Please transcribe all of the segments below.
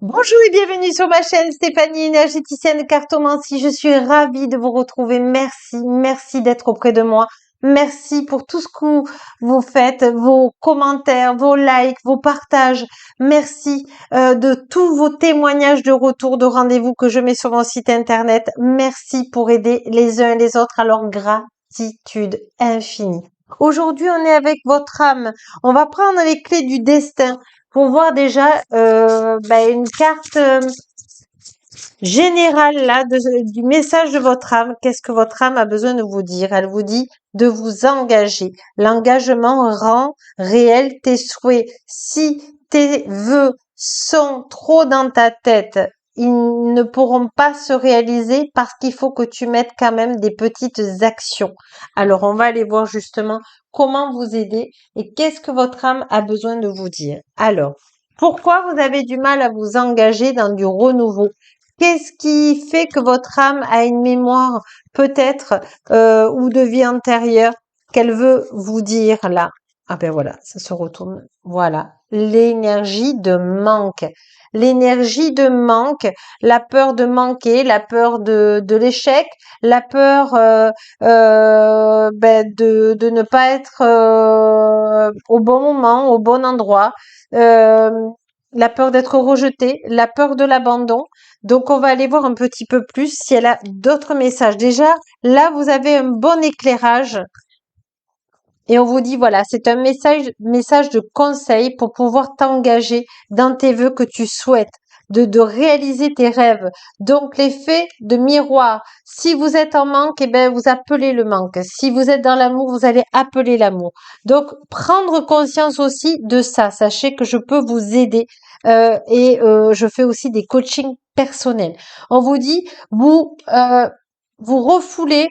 Bonjour et bienvenue sur ma chaîne Stéphanie, énergéticienne cartomancie. Je suis ravie de vous retrouver. Merci d'être auprès de moi. Merci pour tout ce que vous faites, vos commentaires, vos likes, vos partages. Merci de tous vos témoignages de retour de rendez-vous que je mets sur mon site internet. Merci pour aider les uns et les autres. Alors gratitude infinie. Aujourd'hui, on est avec votre âme. On va prendre les clés du destin pour voir déjà une carte générale là du message de votre âme. Qu'est-ce que votre âme a besoin de vous dire? Elle vous dit de vous engager. L'engagement rend réel tes souhaits. Si tes vœux sont trop dans ta tête, ils ne pourront pas se réaliser parce qu'il faut que tu mettes quand même des petites actions. Alors, on va aller voir justement comment vous aider et qu'est-ce que votre âme a besoin de vous dire. Alors, pourquoi vous avez du mal à vous engager dans du renouveau? Qu'est-ce qui fait que votre âme a une mémoire peut-être ou de vie antérieure qu'elle veut vous dire là? Ah ben voilà, ça se retourne. Voilà, l'énergie de manque. L'énergie de manque, la peur de manquer, la peur de l'échec, la peur de ne pas être au bon moment, au bon endroit, euh, la peur d'être rejeté, la peur de l'abandon. Donc, on va aller voir un petit peu plus si elle a d'autres messages. Déjà, là, vous avez un bon éclairage et on vous dit, voilà, c'est un message de conseil pour pouvoir t'engager dans tes vœux que tu souhaites, de réaliser tes rêves. Donc, l'effet de miroir. Si vous êtes en manque, eh ben, vous appelez le manque. Si vous êtes dans l'amour, vous allez appeler l'amour. Donc, prendre conscience aussi de ça. Sachez que je peux vous aider je fais aussi des coachings personnels. On vous dit, vous refoulez,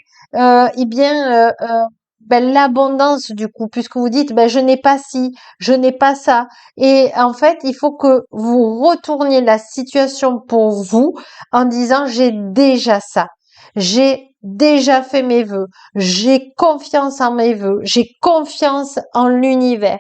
l'abondance du coup, puisque vous dites, je n'ai pas ci, je n'ai pas ça. Et en fait, il faut que vous retourniez la situation pour vous en disant, j'ai déjà ça. J'ai déjà fait mes vœux. J'ai confiance en mes vœux. J'ai confiance en l'univers.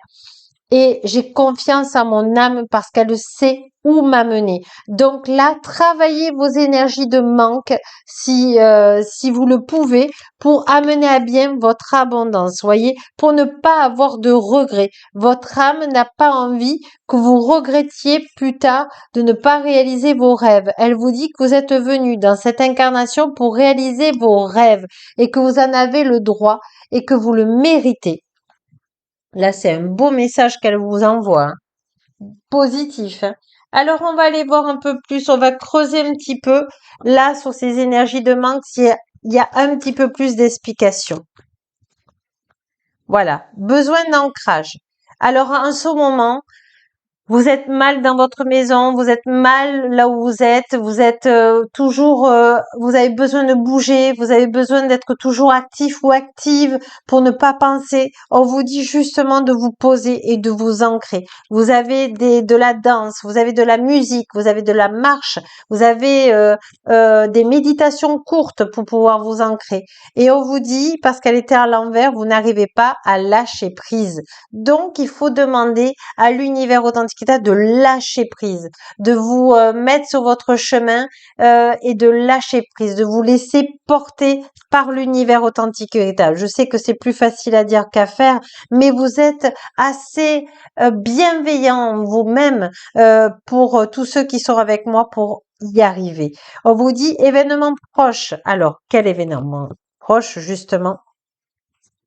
Et j'ai confiance en mon âme parce qu'elle sait où m'amener. Donc là, travaillez vos énergies de manque si vous le pouvez pour amener à bien votre abondance, voyez, pour ne pas avoir de regrets. Votre âme n'a pas envie que vous regrettiez plus tard de ne pas réaliser vos rêves. Elle vous dit que vous êtes venu dans cette incarnation pour réaliser vos rêves et que vous en avez le droit et que vous le méritez. Là, c'est un beau message qu'elle vous envoie, hein. Positif, hein. Alors, on va aller voir un peu plus, on va creuser un petit peu là sur ces énergies de manque, s'il y a un petit peu plus d'explications. Voilà, besoin d'ancrage. Alors, en ce moment, vous êtes mal dans votre maison, vous êtes mal là où vous êtes toujours, vous avez besoin de bouger, vous avez besoin d'être toujours actif ou active pour ne pas penser. On vous dit justement de vous poser et de vous ancrer. Vous avez de la danse, vous avez de la musique, vous avez de la marche, vous avez des méditations courtes pour pouvoir vous ancrer. Et on vous dit, parce qu'elle était à l'envers, vous n'arrivez pas à lâcher prise. Donc, il faut demander à l'univers Authenticita de lâcher prise, de vous mettre sur votre chemin et de lâcher prise, de vous laisser porter par l'univers Authenticita. Je sais que c'est plus facile à dire qu'à faire, mais vous êtes assez bienveillant vous-même pour tous ceux qui sont avec moi pour y arriver. On vous dit événement proche. Alors, quel événement proche, justement?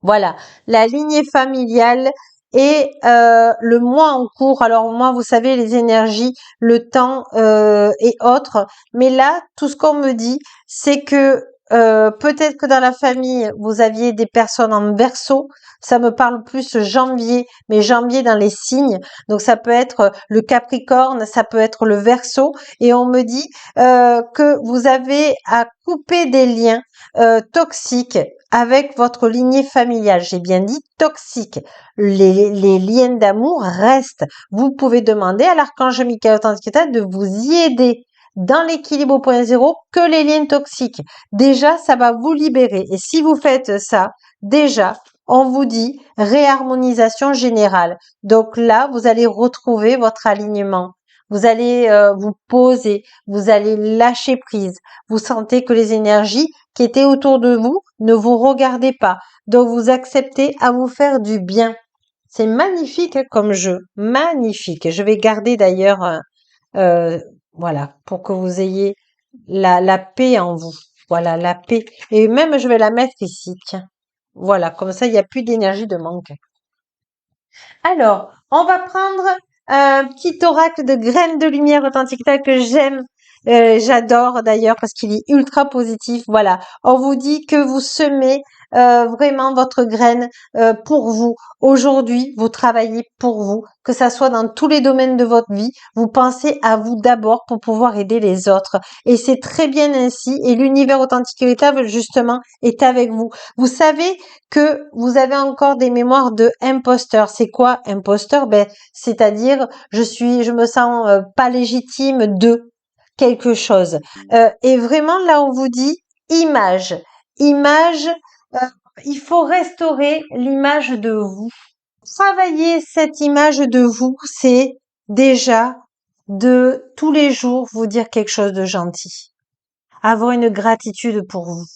Voilà, la lignée familiale et le mois en cours. Alors moi, vous savez, les énergies, le temps et autres. Mais là, tout ce qu'on me dit, c'est que peut-être que dans la famille, vous aviez des personnes en Verseau. Ça me parle plus janvier, mais janvier dans les signes. Donc ça peut être le Capricorne, ça peut être le Verseau. Et on me dit que vous avez à couper des liens toxiques avec votre lignée familiale. J'ai bien dit toxique. Les liens d'amour restent. Vous pouvez demander à l'archange Michael Authenticita de vous y aider dans l'équilibre au point zéro que les liens toxiques. Déjà, ça va vous libérer. Et si vous faites ça, déjà, on vous dit réharmonisation générale. Donc là, vous allez retrouver votre alignement. vous allez vous poser, vous allez lâcher prise. Vous sentez que les énergies qui étaient autour de vous ne vous regardaient pas. Donc vous acceptez à vous faire du bien. C'est magnifique hein, comme jeu, magnifique. Je vais garder d'ailleurs, euh, voilà, pour que vous ayez la paix en vous. Voilà, la paix. Et même, je vais la mettre ici, tiens. Voilà, comme ça, il n'y a plus d'énergie de manque. Alors, on va prendre un petit oracle de graines de lumière authentique que j'aime. J'adore d'ailleurs parce qu'il est ultra positif. Voilà, on vous dit que vous semez vraiment votre graine pour vous. Aujourd'hui, vous travaillez pour vous, que ça soit dans tous les domaines de votre vie. Vous pensez à vous d'abord pour pouvoir aider les autres. Et c'est très bien ainsi. Et l'univers authentique et véritable, justement, est avec vous. Vous savez que vous avez encore des mémoires de imposteur. C'est quoi imposteur? Ben, c'est-à-dire je me sens pas légitime de quelque chose. Et vraiment là on vous dit image, image. euh, il faut restaurer l'image de vous. Travailler cette image de vous, c'est déjà de tous les jours vous dire quelque chose de gentil, avoir une gratitude pour vous.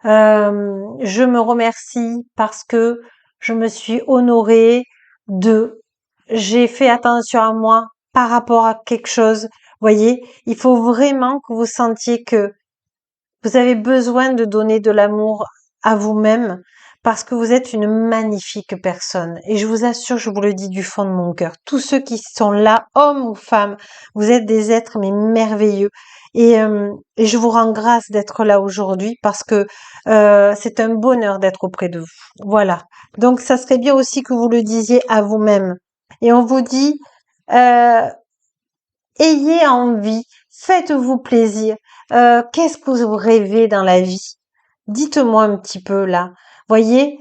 Je me remercie parce que je me suis honorée de, j'ai fait attention à moi par rapport à quelque chose. Voyez, il faut vraiment que vous sentiez que vous avez besoin de donner de l'amour à vous-même parce que vous êtes une magnifique personne. Et je vous assure, je vous le dis du fond de mon cœur, tous ceux qui sont là, hommes ou femmes, vous êtes des êtres mais merveilleux. Et je vous rends grâce d'être là aujourd'hui parce que c'est un bonheur d'être auprès de vous. Voilà. Donc ça serait bien aussi que vous le disiez à vous-même. Et on vous dit, euh, ayez envie, faites-vous plaisir. Qu'est-ce que vous rêvez dans la vie? Dites-moi un petit peu là. Voyez,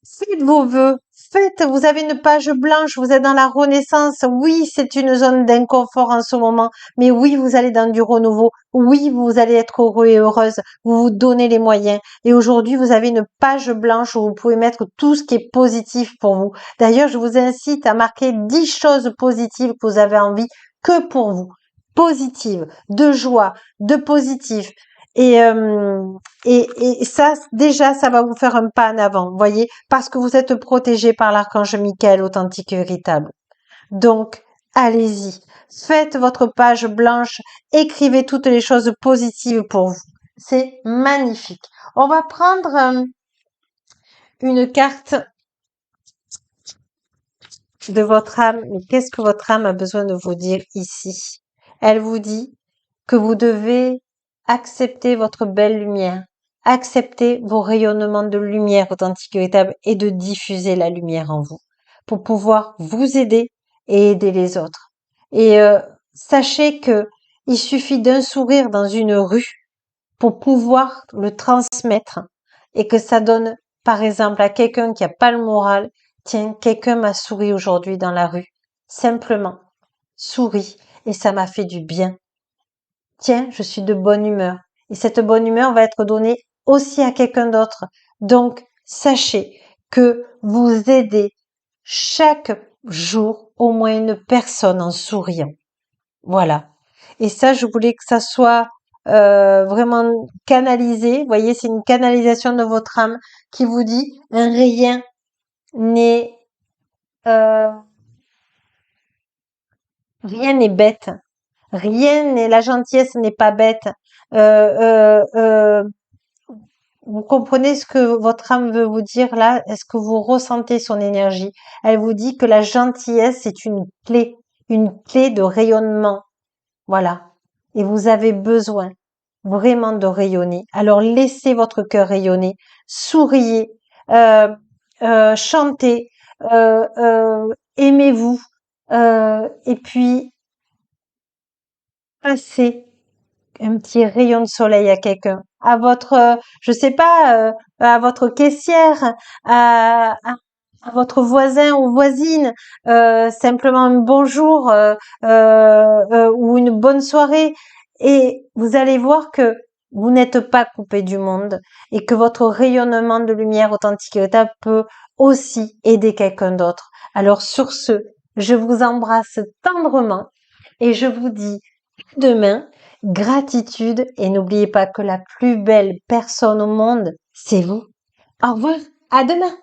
faites vos vœux. Faites, vous avez une page blanche, vous êtes dans la renaissance. Oui, c'est une zone d'inconfort en ce moment, mais oui, vous allez dans du renouveau. Oui, vous allez être heureux et heureuse. Vous vous donnez les moyens. Et aujourd'hui, vous avez une page blanche où vous pouvez mettre tout ce qui est positif pour vous. D'ailleurs, je vous incite à marquer 10 choses positives que vous avez envie que pour vous. Positives, de joie, de positif. Et, euh, et ça, déjà, ça va vous faire un pas en avant, voyez, parce que vous êtes protégé par l'archange Michael, authentique et véritable. Donc, allez-y, faites votre page blanche, écrivez toutes les choses positives pour vous. C'est magnifique. On va prendre une carte de votre âme. Mais qu'est-ce que votre âme a besoin de vous dire ici? Elle vous dit que vous devez accepter votre belle lumière, accepter vos rayonnements de lumière authentique et véritable et de diffuser la lumière en vous pour pouvoir vous aider et aider les autres. Et sachez que il suffit d'un sourire dans une rue pour pouvoir le transmettre et que ça donne, par exemple, à quelqu'un qui a pas le moral, tiens, quelqu'un m'a souri aujourd'hui dans la rue. Simplement, souris et ça m'a fait du bien. Tiens, je suis de bonne humeur. Et cette bonne humeur va être donnée aussi à quelqu'un d'autre. Donc, sachez que vous aidez chaque jour au moins une personne en souriant. Voilà. Et ça, je voulais que ça soit vraiment canalisé. Vous voyez, c'est une canalisation de votre âme qui vous dit rien n'est euh, rien n'est bête. Rien n'est la gentillesse n'est pas bête. Euh, euh, euh, vous comprenez ce que votre âme veut vous dire là? Est-ce que vous ressentez son énergie? Elle vous dit que la gentillesse est une clé de rayonnement. Voilà. Et vous avez besoin vraiment de rayonner. Alors laissez votre cœur rayonner, souriez, euh, chantez, aimez-vous, et puis passez un petit rayon de soleil à quelqu'un, à votre, je sais pas, à votre caissière, à votre voisin ou voisine, simplement un bonjour ou une bonne soirée, et vous allez voir que vous n'êtes pas coupé du monde et que votre rayonnement de lumière authentique et véritable peut aussi aider quelqu'un d'autre. Alors sur ce, je vous embrasse tendrement et je vous dis demain, gratitude et n'oubliez pas que la plus belle personne au monde, c'est vous. Au revoir, à demain.